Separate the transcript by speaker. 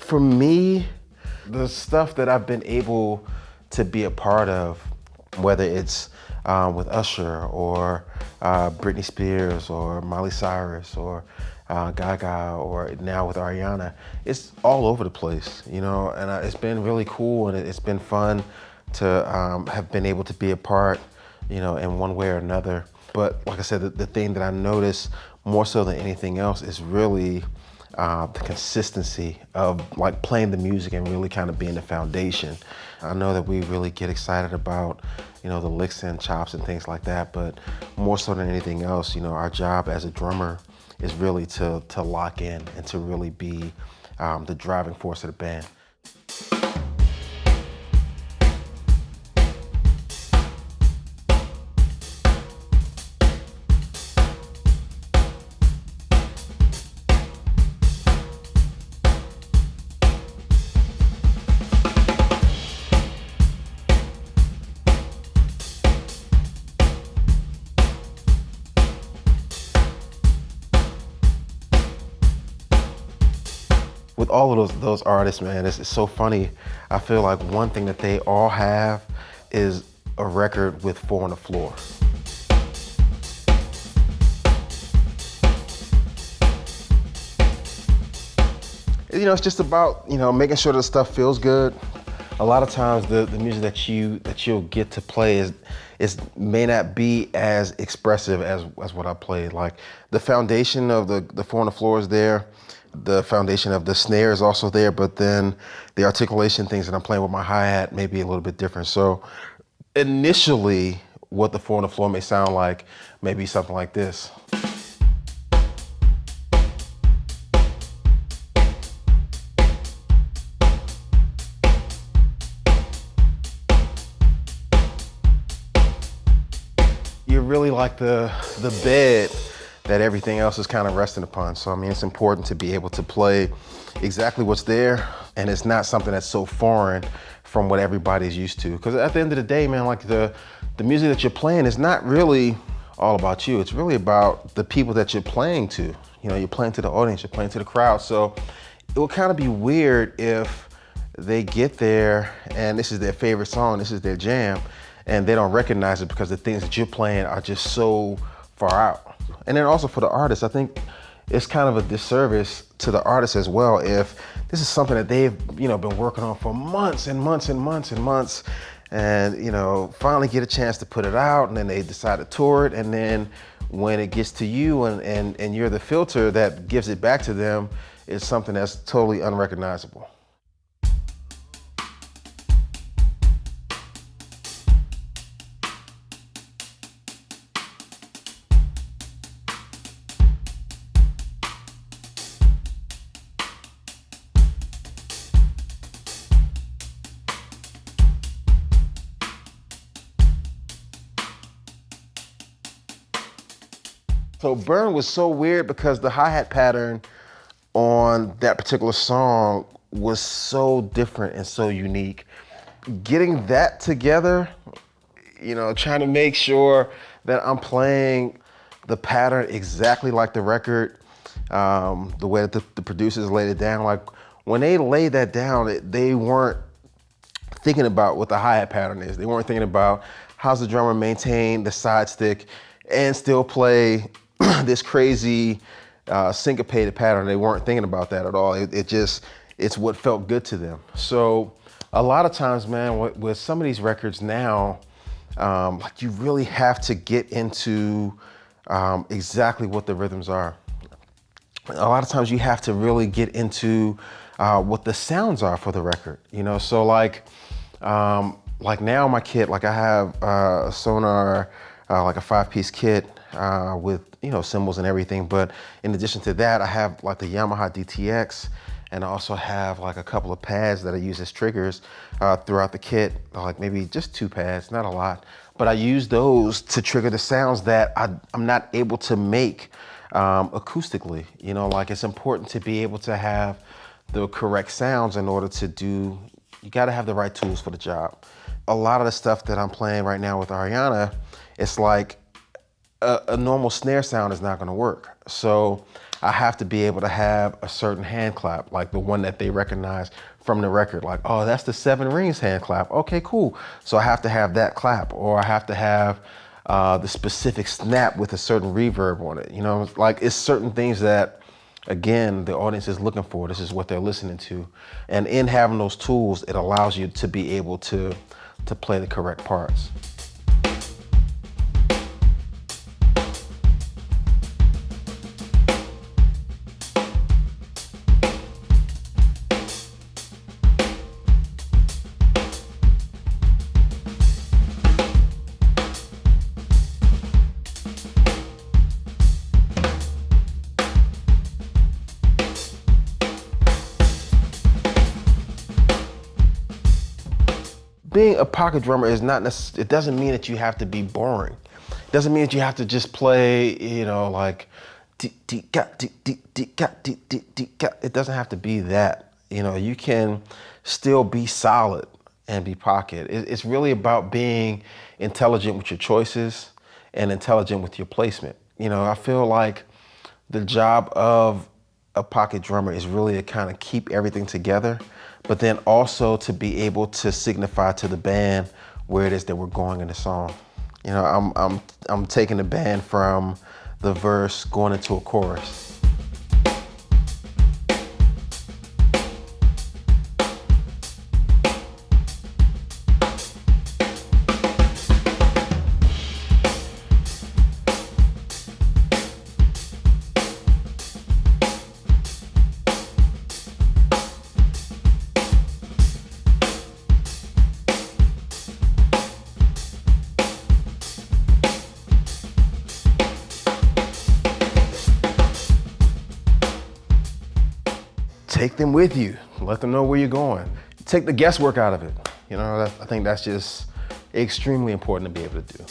Speaker 1: For me, the stuff that I've been able to be a part of, whether it's with Usher or Britney Spears or Miley Cyrus or Gaga or now with Ariana, it's all over the place, you know, and it's been really cool and it's been fun to have been able to be a part, you know, in one way or another. But like I said, the thing that I notice more so than anything else is really the consistency of like playing the music and really kind of being the foundation. I know that we really get excited about, you know, the licks and chops and things like that, but more so than anything else, you know, our job as a drummer is really to lock in and to really be the driving force of the band. With all of those artists, man, it's so funny. I feel like one thing that they all have is a record with 4 on the floor. You know, it's just about, you know, making sure the stuff feels good. A lot of times the music that you'll get to play is may not be as expressive as what I played. Like the foundation of the 4 on the floor is there. The foundation of the snare is also there, but then the articulation things that I'm playing with my hi-hat may be a little bit different. So initially, what the 4 on the floor may sound like may be something like this. You're really like the bed that everything else is kind of resting upon. So I mean, it's important to be able to play exactly what's there, and it's not something that's so foreign from what everybody's used to. Because at the end of the day, man, like the music that you're playing is not really all about you. It's really about the people that you're playing to. You know, you're playing to the audience, you're playing to the crowd. So it would kind of be weird if they get there and this is their favorite song, this is their jam, and they don't recognize it because the things that you're playing are just so far out. And then also for the artist, I think it's kind of a disservice to the artist as well if this is something that they've, you know, been working on for months and months and months and months, and, you know, finally get a chance to put it out, and then they decide to tour it, and then when it gets to you and you're the filter that gives it back to them, it's something that's totally unrecognizable. So Burn was so weird because the hi-hat pattern on that particular song was so different and so unique. Getting that together, you know, trying to make sure that I'm playing the pattern exactly like the record, the way that the producers laid it down. Like when they laid that down, they weren't thinking about what the hi-hat pattern is. They weren't thinking about how's the drummer maintain the side stick and still play this crazy syncopated pattern. They weren't thinking about that at all. It's what felt good to them. So a lot of times, man, with some of these records now, like you really have to get into exactly what the rhythms are. A lot of times you have to really get into what the sounds are for the record, you know? So like now my kit, like I have a Sonar, like a 5-piece kit with, you know, cymbals and everything. But in addition to that, I have like the Yamaha DTX, and I also have like a couple of pads that I use as triggers throughout the kit, like maybe just 2 pads, not a lot. But I use those to trigger the sounds that I'm not able to make acoustically. You know, like it's important to be able to have the correct sounds in order to do, you gotta have the right tools for the job. A lot of the stuff that I'm playing right now with Ariana, it's like a normal snare sound is not going to work. So I have to be able to have a certain hand clap, like the one that they recognize from the record. Like, oh, that's the 7 Rings hand clap. Okay, cool. So I have to have that clap, or I have to have the specific snap with a certain reverb on it. You know, like it's certain things that, again, the audience is looking for. This is what they're listening to. And in having those tools, it allows you to be able to play the correct parts. Being a pocket drummer is not necessarily, it doesn't mean that you have to be boring. It doesn't mean that you have to just play, you know, like, it doesn't have to be that. You know, you can still be solid and be pocket. It's really about being intelligent with your choices and intelligent with your placement. You know, I feel like the job of a pocket drummer is really to kind of keep everything together, but then also to be able to signify to the band where it is that we're going in the song. You know, I'm taking the band from the verse going into a chorus. Take them with you. Let them know where you're going. Take the guesswork out of it. You know, I think that's just extremely important to be able to do.